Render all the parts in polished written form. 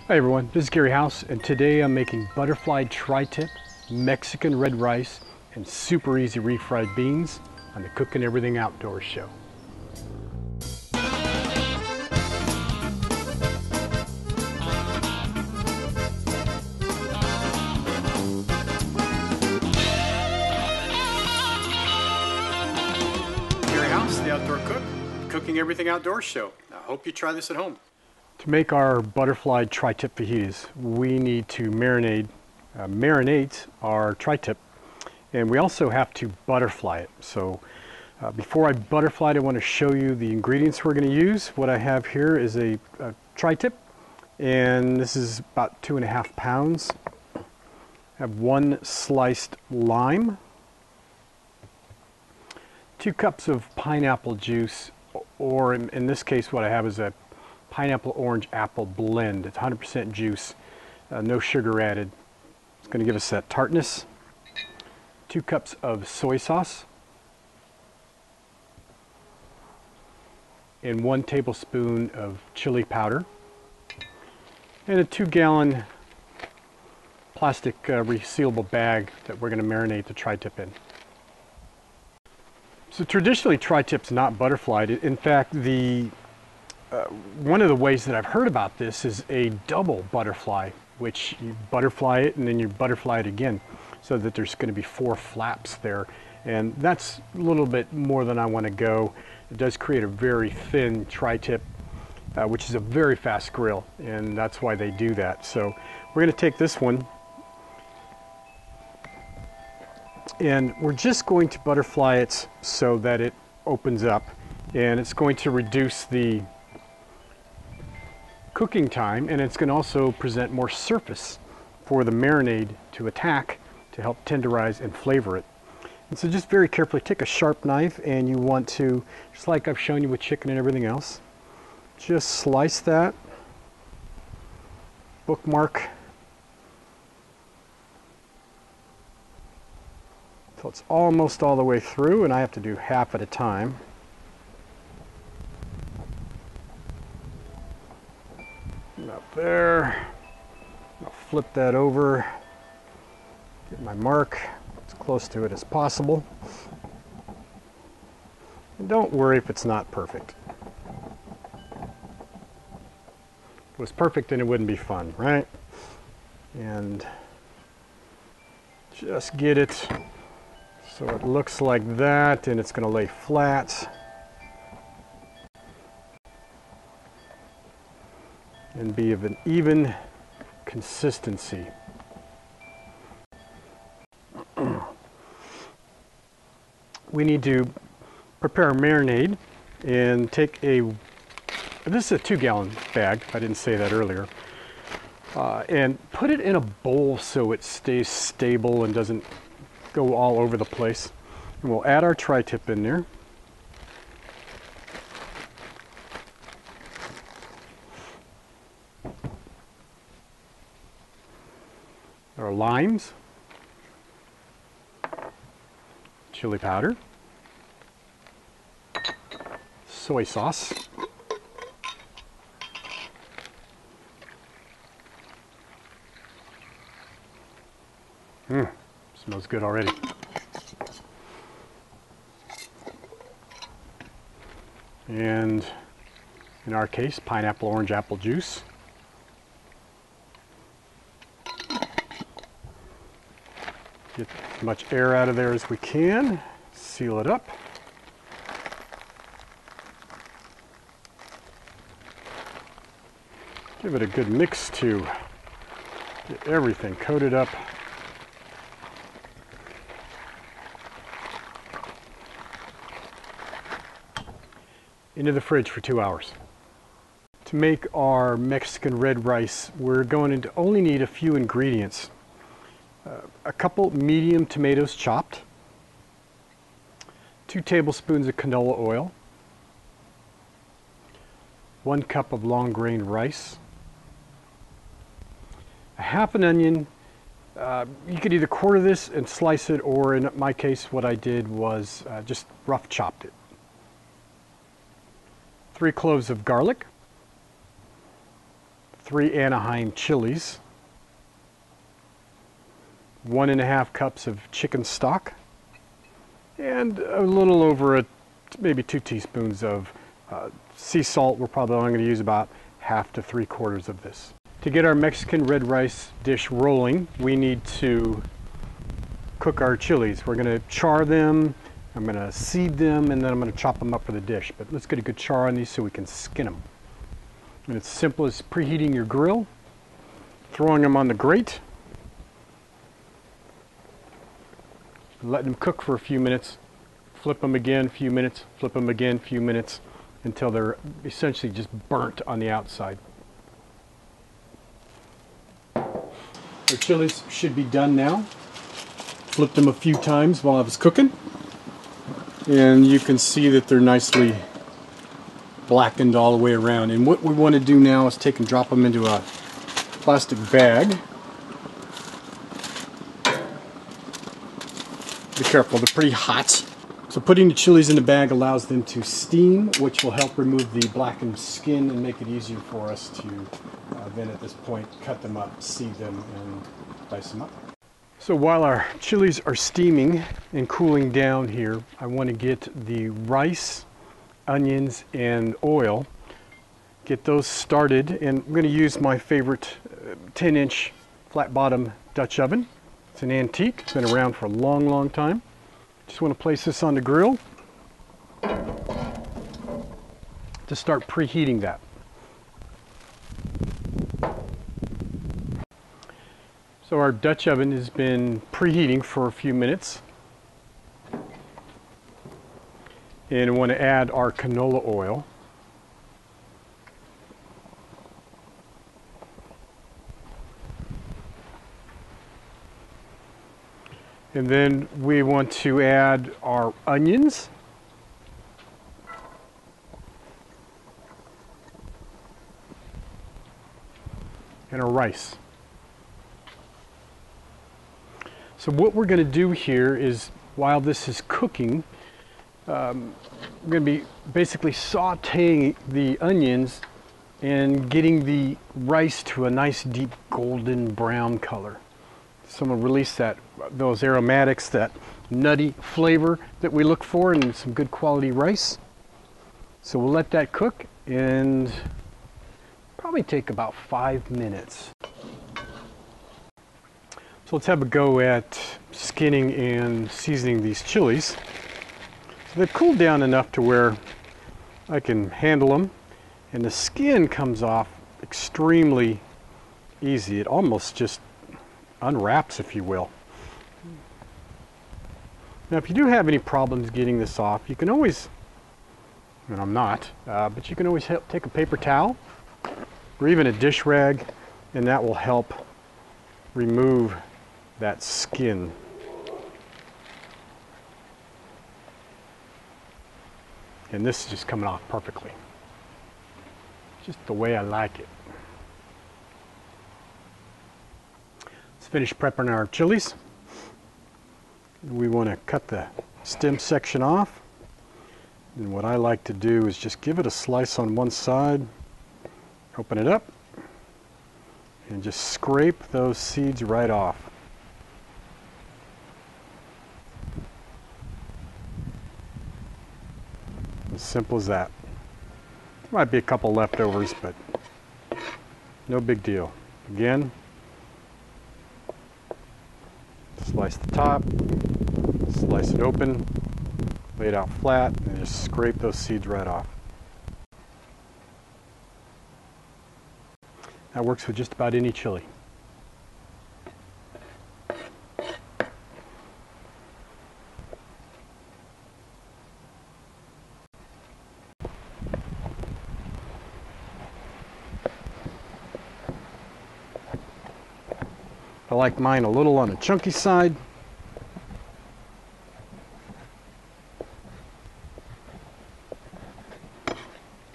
Hi everyone, this is Gary House, and today I'm making butterflied tri-tip, Mexican red rice, and super easy refried beans on the Cooking Everything Outdoors show. Gary House, the Outdoor Cook, Cooking Everything Outdoors show. I hope you try this at home. To make our butterflied tri-tip fajitas, we need to marinate our tri-tip, and we also have to butterfly it. So before I butterfly it, I want to show you the ingredients we're going to use. What I have here is a tri-tip, and this is about 2.5 pounds. I have 1 sliced lime, 2 cups of pineapple juice, or in this case what I have is a pineapple orange apple blend. It's 100% juice, no sugar added. It's going to give us that tartness. 2 cups of soy sauce, and 1 tablespoon of chili powder, and a 2-gallon plastic resealable bag that we're going to marinate the tri-tip in. So traditionally tri-tip's not butterflied. In fact, one of the ways that I've heard about this is a double butterfly, which you butterfly it and then you butterfly it again, so that there's going to be 4 flaps there, and that's a little bit more than I want to go. It does create a very thin tri-tip, which is a very fast grill, and that's why they do that. So we're going to take this one, and we're just going to butterfly it so that it opens up, and it's going to reduce the cooking time, and it's going to also present more surface for the marinade to attack to help tenderize and flavor it. And so just very carefully take a sharp knife, and you want to, just like I've shown you with chicken and everything else, just slice that, bookmark, so it's almost all the way through, and I have to do half at a time. Up there. I'll flip that over, get my mark as close to it as possible. And don't worry if it's not perfect. If it was perfect, then it wouldn't be fun, right? And just get it so it looks like that, and it's going to lay flat. And be of an even consistency. We need to prepare a marinade and take this is a 2-gallon bag, I didn't say that earlier, and put it in a bowl so it stays stable and doesn't go all over the place. And we'll add our tri-tip in there. Our limes, chili powder, soy sauce, smells good already. And in our case, pineapple orange apple juice. Get as much air out of there as we can. Seal it up. Give it a good mix to get everything coated up. Into the fridge for 2 hours. To make our Mexican red rice, we're going to only need a few ingredients. A couple medium tomatoes chopped, 2 tablespoons of canola oil, 1 cup of long grain rice, a half an onion. You could either quarter this and slice it, or in my case what I did was just rough chopped it. 3 cloves of garlic, 3 Anaheim chilies, 1.5 cups of chicken stock, and a little over maybe 2 teaspoons of sea salt. We're probably only going to use about 1/2 to 3/4 of this. To get our Mexican red rice dish rolling, we need to cook our chilies. We're going to char them, I'm going to seed them, and then I'm going to chop them up for the dish. But let's get a good char on these so we can skin them. And it's simple as preheating your grill, throwing them on the grate, letting them cook for a few minutes, flip them again a few minutes, flip them again a few minutes, until they're essentially just burnt on the outside. Our chilies should be done now. Flipped them a few times while I was cooking, and you can see that they're nicely blackened all the way around. And what we want to do now is take and drop them into a plastic bag. Be careful, they're pretty hot. So putting the chilies in the bag allows them to steam, which will help remove the blackened skin and make it easier for us to then at this point cut them up, seed them, and dice them up. So while our chilies are steaming and cooling down here, I want to get the rice, onions, and oil, get those started. And I'm going to use my favorite 10-inch flat bottom Dutch oven. It's an antique, it's been around for a long, long time. Just want to place this on the grill to start preheating that. So our Dutch oven has been preheating for a few minutes. And I want to add our canola oil. And then we want to add our onions. And our rice. So what we're going to do here is, while this is cooking, we're going to be basically sauteing the onions and getting the rice to a nice deep golden brown color. So I'm going to release those aromatics, that nutty flavor that we look for in some good quality rice. So we'll let that cook and probably take about 5 minutes. So let's have a go at skinning and seasoning these chilies. So they've cooled down enough to where I can handle them, and the skin comes off extremely easy. It almost just unwraps, if you will. Now, if you do have any problems getting this off, you can always, and I'm not, but you can always take a paper towel or even a dish rag, and that will help remove that skin. And this is just coming off perfectly. Just the way I like it. Let's finish prepping our chilies. We want to cut the stem section off. And what I like to do is just give it a slice on one side, open it up, and just scrape those seeds right off. As simple as that. There might be a couple leftovers, but no big deal. Again, slice the top, slice it open, lay it out flat, and just scrape those seeds right off. That works with just about any chili. I like mine a little on the chunky side.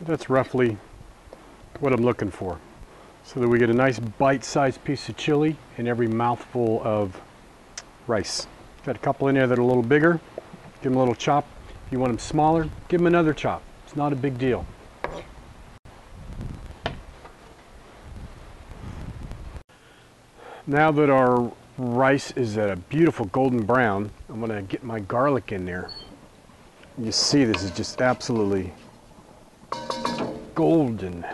That's roughly what I'm looking for, so that we get a nice bite-sized piece of chili in every mouthful of rice. Got a couple in there that are a little bigger, give them a little chop. If you want them smaller, give them another chop. It's not a big deal. Now that our rice is at a beautiful golden brown, I'm going to get my garlic in there. You see this is just absolutely golden.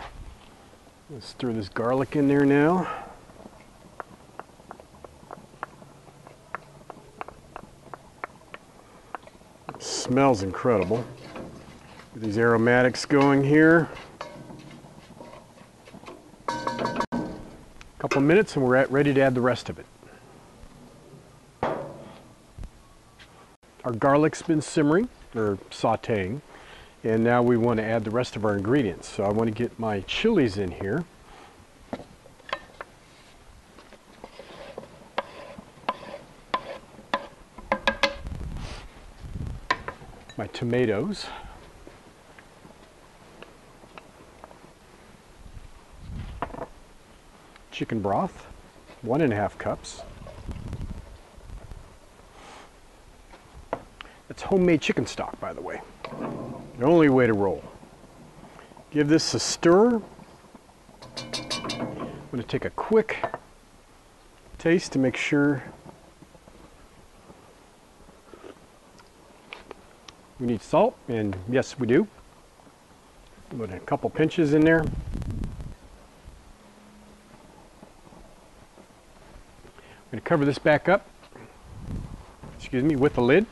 Let's stir this garlic in there now. It smells incredible. Get these aromatics going here. Couple minutes and we're ready to add the rest of it. Our garlic's been simmering or sauteing, and now we want to add the rest of our ingredients. So I want to get my chilies in here. My tomatoes. Chicken broth, 1.5 cups. That's homemade chicken stock, by the way. The only way to roll. Give this a stir. I'm going to take a quick taste to make sure. We need salt, and yes, we do. Put a couple pinches in there. I'm going to cover this back up, excuse me, with the lid.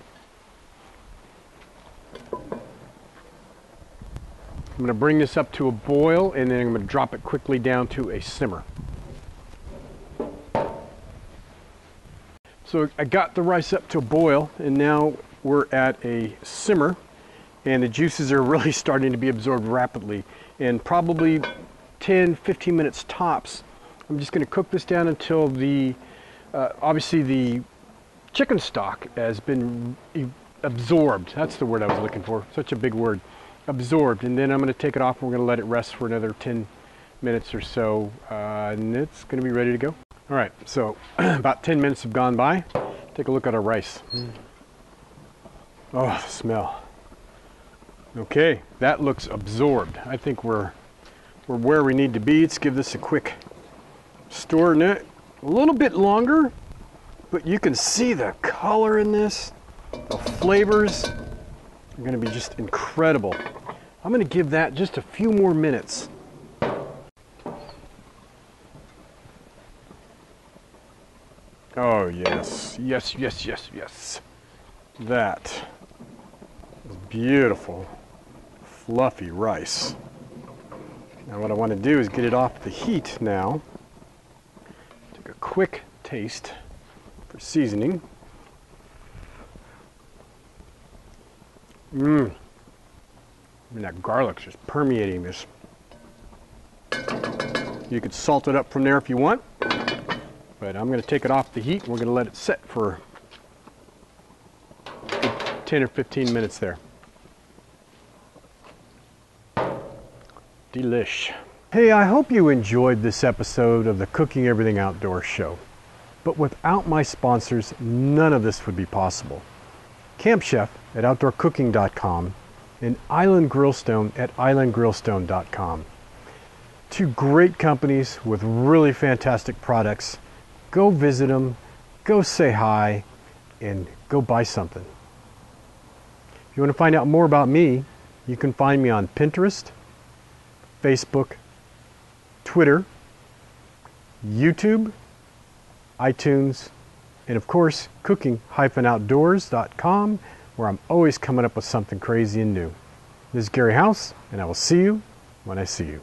I'm going to bring this up to a boil, and then I'm going to drop it quickly down to a simmer. So I got the rice up to a boil, and now we're at a simmer, and the juices are really starting to be absorbed rapidly. In probably 10-15 minutes tops, I'm just going to cook this down until the obviously the chicken stock has been absorbed. That's the word I was looking for. Such a big word. Absorbed. And then I'm going to take it off and we're going to let it rest for another 10 minutes or so. And it's going to be ready to go. All right, so about 10 minutes have gone by. Take a look at our rice. Oh, the smell. Okay, that looks absorbed. I think we're where we need to be. Let's give this a quick stir. A little bit longer, but you can see the color in this. The flavors are going to be just incredible. I'm going to give that just a few more minutes. Oh yes, yes, yes, yes, yes. That is beautiful, fluffy rice. Now what I want to do is get it off the heat now. Take a quick taste for seasoning. And that garlic's just permeating this. You could salt it up from there if you want, but I'm going to take it off the heat and we're going to let it set for 10 or 15 minutes there. Delish. Hey, I hope you enjoyed this episode of the Cooking Everything Outdoors show. But without my sponsors, none of this would be possible. Camp Chef at OutdoorCooking.com and Island Grillstone at IslandGrillstone.com. Two great companies with really fantastic products. Go visit them, go say hi, and go buy something. If you want to find out more about me, you can find me on Pinterest, Facebook, Twitter, YouTube, iTunes, and of course, cooking-outdoors.com, where I'm always coming up with something crazy and new. This is Gary House, and I will see you when I see you.